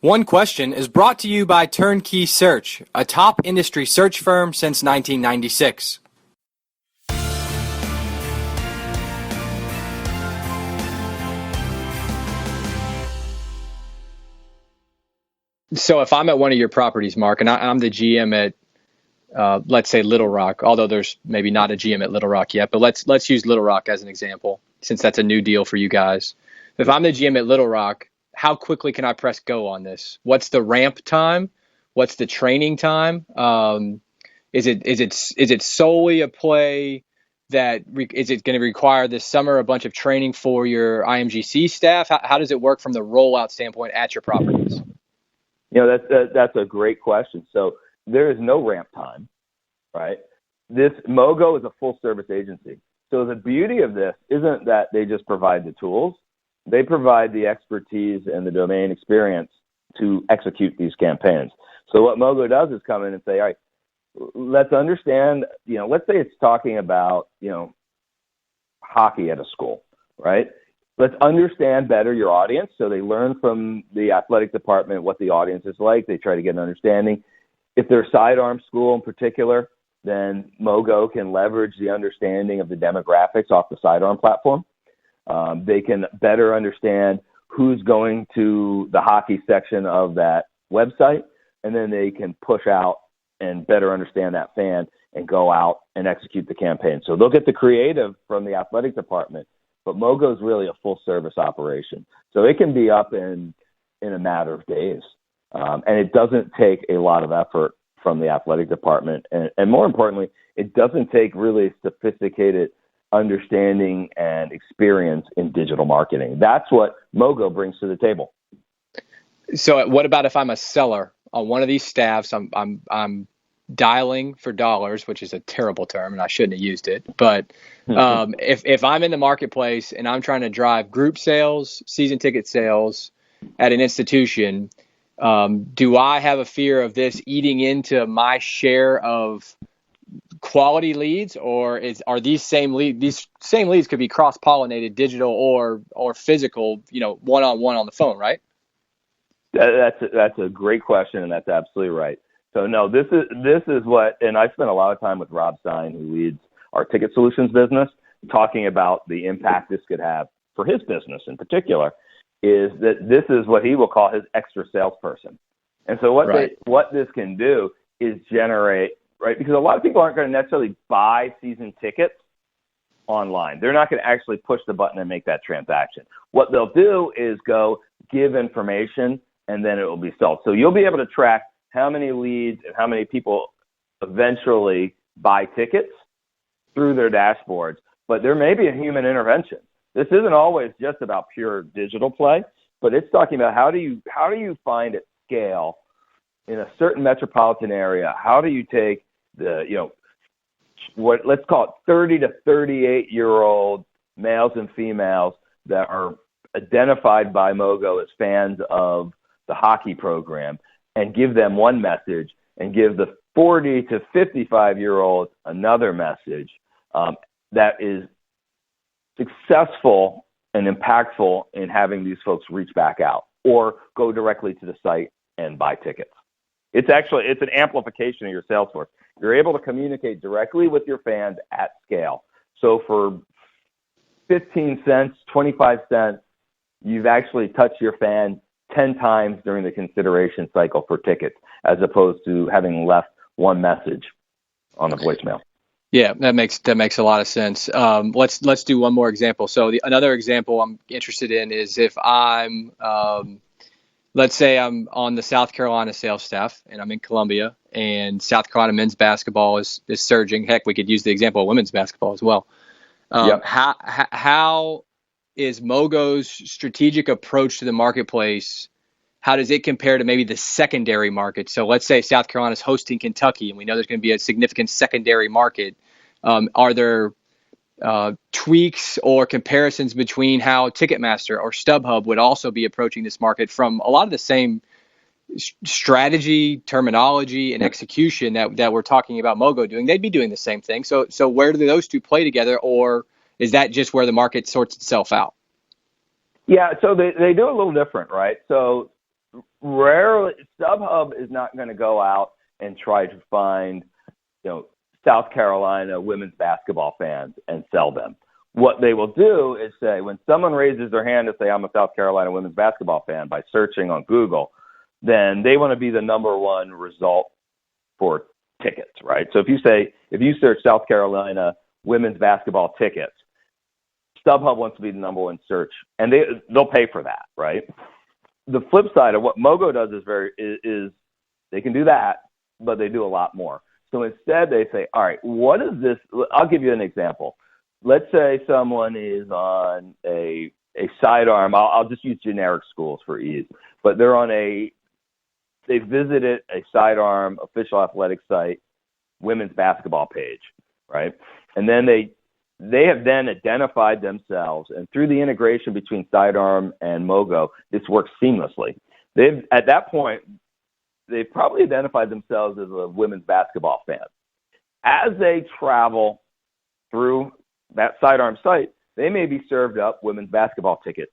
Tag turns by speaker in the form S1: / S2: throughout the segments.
S1: One Question is brought to you by Turnkey Search, a top industry search firm since 1996.
S2: So if I'm at one of your properties, Mark, and I'm the GM at, let's say Little Rock, although there's maybe not a GM at Little Rock yet, but let's use Little Rock as an example, since that's a new deal for you guys. If I'm the GM at Little Rock, how quickly can I press go on this? What's the ramp time? What's the training time? Is it solely a play that is it going to require this summer a bunch of training for your IMGC staff? How does it work from the rollout standpoint at your properties?
S3: You know, that's a great question. So there is no ramp time, right? This Mogo is a full service agency. So the beauty of this isn't that they just provide the tools. They provide the expertise and the domain experience to execute these campaigns. So what Mogo does is come in and say, all right, let's understand, let's say it's talking about, hockey at a school, right? Let's understand better your audience. So they learn from the athletic department what the audience is like. They try to get an understanding. If they're a SIDEARM school in particular, then Mogo can leverage the understanding of the demographics off the SIDEARM platform. They can better understand who's going to the hockey section of that website, and then they can push out and better understand that fan and go out and execute the campaign. So they'll get the creative from the athletic department, but Mogo is really a full service operation. So it can be up in a matter of days. And it doesn't take a lot of effort from the athletic department. And more importantly, it doesn't take really sophisticated understanding and experience in digital marketing. That's what Mogo brings to the table.
S2: So what about if I'm a seller on one of these staffs? I'm dialing for dollars, which is a terrible term, and I shouldn't have used it. But if I'm in the marketplace and I'm trying to drive group sales, season ticket sales at an institution, do I have a fear of this eating into my share of quality leads, or are these same leads could be cross-pollinated, digital or physical, one-on-one on the phone, right?
S3: That's a great question, and that's absolutely right. So no, this is what, and I spent a lot of time with Rob Stein, who leads our ticket solutions business, talking about the impact this could have for his business in particular, is that this is what he will call his extra salesperson. And so what this can do is generate, right? Because a lot of people aren't going to necessarily buy season tickets online. They're not going to actually push the button and make that transaction. What they'll do is go give information, and then it will be sold. So you'll be able to track how many leads and how many people eventually buy tickets through their dashboards. But there may be a human intervention. This isn't always just about pure digital play, but it's talking about how do you find at scale in a certain metropolitan area, how do you take the, let's call it 30 to 38-year-old males and females that are identified by Mogo as fans of the hockey program, and give them one message, and give the 40 to 55-year-olds another message that is successful and impactful in having these folks reach back out or go directly to the site and buy tickets. It's an amplification of your sales force. You're able to communicate directly with your fans at scale. So for 15 cents, 25 cents, you've actually touched your fan 10 times during the consideration cycle for tickets, as opposed to having left one message on the voicemail.
S2: Yeah, that makes a lot of sense. Let's do one more example. So another example I'm interested in is if I'm, let's say I'm on the South Carolina sales staff and I'm in Columbia, and South Carolina men's basketball is surging. Heck, we could use the example of women's basketball as well.
S3: Yep.
S2: How is Mogo's strategic approach to the marketplace? How does it compare to maybe the secondary market? So let's say South Carolina is hosting Kentucky, and we know there's going to be a significant secondary market. Are there tweaks or comparisons between how Ticketmaster or StubHub would also be approaching this market from a lot of the same strategy, terminology, and execution that we're talking about Mogo doing? They'd be doing the same thing. So where do those two play together, or is that just where the market sorts itself out?
S3: Yeah, so they do a little different, right? So rarely, StubHub is not going to go out and try to find, South Carolina women's basketball fans and sell them. What they will do is say, when someone raises their hand to say, I'm a South Carolina women's basketball fan by searching on Google, then they want to be the number one result for tickets, right? So if you search South Carolina women's basketball tickets, StubHub wants to be the number one search, and they'll pay for that, right? The flip side of what Mogo does is they can do that, but they do a lot more. So instead they say, all right, what is this? I'll give you an example. Let's say someone is on a SIDEARM. I'll just use generic schools for ease, but they visited a SIDEARM official athletic site women's basketball page, right? And then they have then identified themselves, and through the integration between SIDEARM and Mogo, this works seamlessly. At that point, they've probably identified themselves as a women's basketball fan. As they travel through that SIDEARM site, they may be served up women's basketball ticket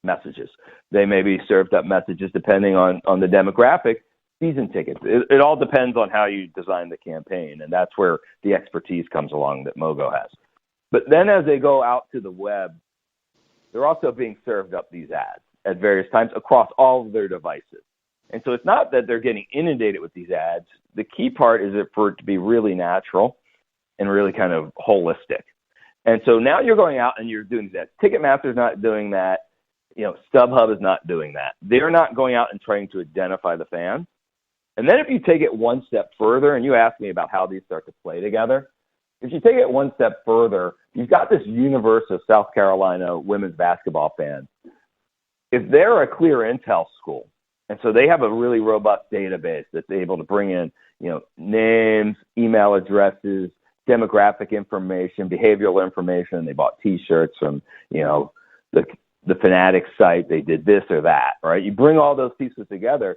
S3: messages. They may be served up messages depending on the demographic, season tickets. It all depends on how you design the campaign, and that's where the expertise comes along that Mogo has. But then as they go out to the web, they're also being served up these ads at various times across all of their devices. And so it's not that they're getting inundated with these ads. The key part is for it to be really natural and really kind of holistic. And so now you're going out and you're doing that. Ticketmaster's not doing that. StubHub is not doing that. They're not going out and trying to identify the fan. And then if you take it one step further, and you asked me about how these start to play together, if you take it one step further, you've got this universe of South Carolina women's basketball fans. If they're a KLEARintel school, and so they have a really robust database that's able to bring in, names, email addresses, demographic information, behavioral information. They bought T-shirts from, the Fanatics site. They did this or that, right? You bring all those pieces together.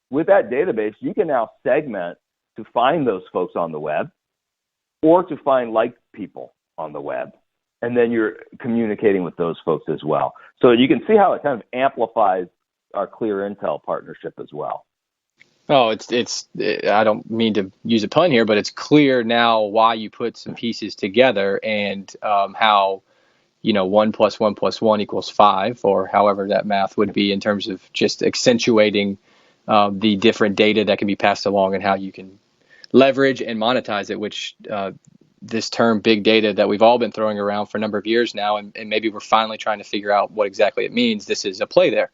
S3: With that database, you can now segment to find those folks on the web or to find like people on the web. And then you're communicating with those folks as well. So you can see how it kind of amplifies our KLEARintel partnership as well.
S2: Oh, I don't mean to use a pun here, but it's clear now why you put some pieces together and how, 1 + 1 + 1 = 5, or however that math would be in terms of just accentuating the different data that can be passed along and how you can leverage and monetize it, which this term big data that we've all been throwing around for a number of years now, and maybe we're finally trying to figure out what exactly it means. This is a play there.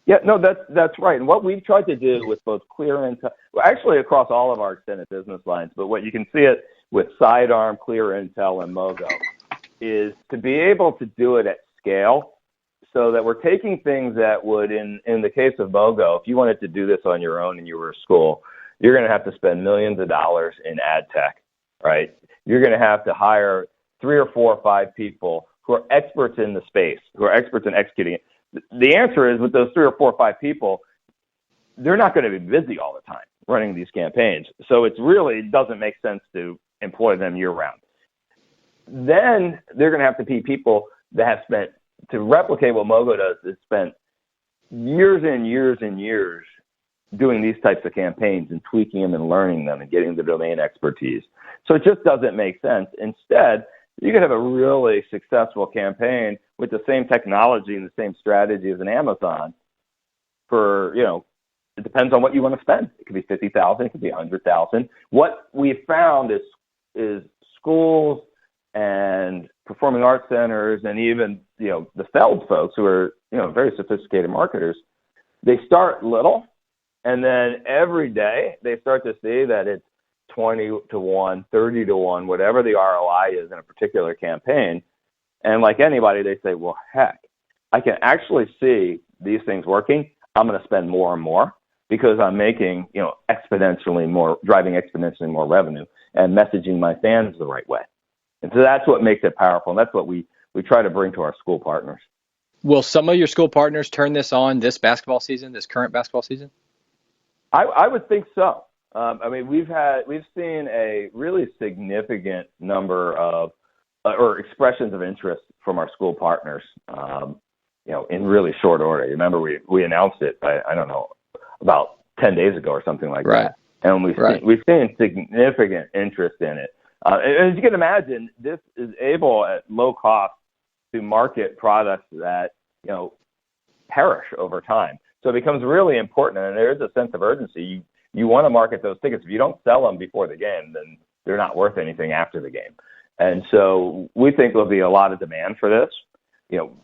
S3: Yeah, no, that's right. And what we've tried to do with both KLEARintel, well, actually across all of our extended business lines, but what you can see it with SIDEARM, KLEARintel, and Mogo, is to be able to do it at scale so that we're taking things that would, in the case of Mogo, if you wanted to do this on your own and you were a school, you're going to have to spend millions of dollars in ad tech, right? You're going to have to hire 3 or 4 or 5 people who are experts in the space, who are experts in executing it. The answer is with those 3 or 4 or 5 people, they're not going to be busy all the time running these campaigns. So it doesn't make sense to employ them year round. Then they're going to have to be people that have spent, to replicate what Mogo does, is spent years and years and years doing these types of campaigns and tweaking them and learning them and getting the domain expertise. So it just doesn't make sense. Instead, you could have a really successful campaign with the same technology and the same strategy as an Amazon for, it depends on what you want to spend. It could be $50,000, it could be $100,000. What we found is schools and performing arts centers and even, the Feld folks who are, very sophisticated marketers, they start little, and then every day they start to see that it's 20 to 1, 30 to 1, whatever the ROI is in a particular campaign. And like anybody, they say, well, heck, I can actually see these things working. I'm going to spend more and more because I'm making, exponentially more, driving exponentially more revenue and messaging my fans the right way. And so that's what makes it powerful. And that's what we try to bring to our school partners.
S2: Will some of your school partners turn this on this basketball season, this current basketball season?
S3: I would think so. We've seen a really significant number of or expressions of interest from our school partners. in really short order. You remember we announced it, I don't know, about 10 days ago or something like that. And we've seen significant interest in it. And as you can imagine, this is able at low cost to market products that, perish over time. So it becomes really important, and there is a sense of urgency. You want to market those tickets. If you don't sell them before the game, then they're not worth anything after the game. And so we think there'll be a lot of demand for this.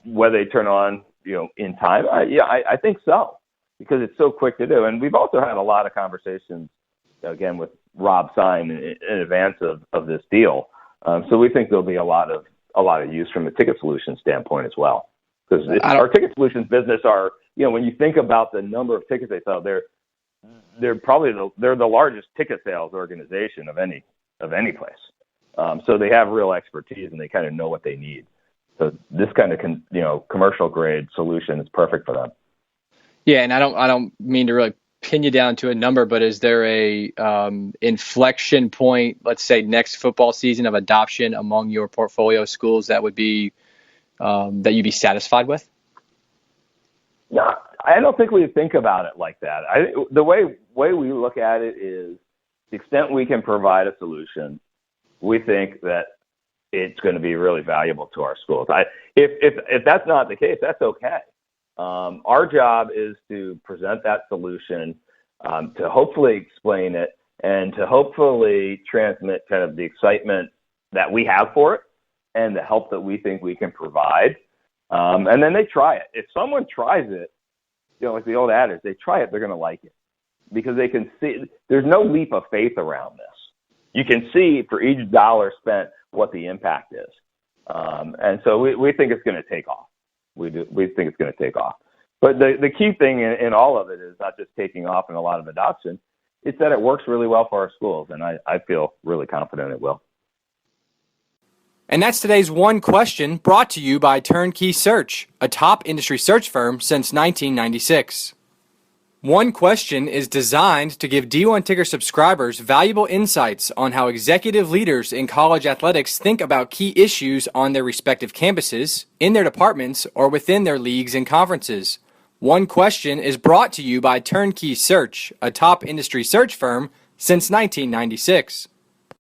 S3: Whether they turn on, in time, I think so, because it's so quick to do. And we've also had a lot of conversations, again, with Rob Sign in advance of this deal. So we think there'll be a lot of use from the ticket solution standpoint as well. Because our ticket solutions business are, when you think about the number of tickets they sell, they're probably they're the largest ticket sales organization of any place. So they have real expertise and they kind of know what they need. So this kind of commercial grade solution is perfect for them.
S2: Yeah, and I don't mean to really pin you down to a number, but is there a inflection point, let's say next football season, of adoption among your portfolio schools that would be that you'd be satisfied with?
S3: No, I don't think we think about it like that. The way we look at it is, the extent we can provide a solution, we think that it's going to be really valuable to our schools. If that's not the case, that's okay. Our job is to present that solution, to hopefully explain it, and to hopefully transmit kind of the excitement that we have for it and the help that we think we can provide. And then they try it. If someone tries it, like the old adage, they try it, they're going to like it, because they can see there's no leap of faith around this. You can see for each dollar spent what the impact is. And so we think it's going to take off. We think it's going to take off. But the key thing in all of it is not just taking off and a lot of adoption. It's that it works really well for our schools, and I feel really confident it will.
S1: And that's today's one question, brought to you by Turnkey Search, a top industry search firm since 1996. One Question is designed to give D1 Ticker subscribers valuable insights on how executive leaders in college athletics think about key issues on their respective campuses, in their departments, or within their leagues and conferences. One Question is brought to you by Turnkey Search, a top industry search firm since 1996.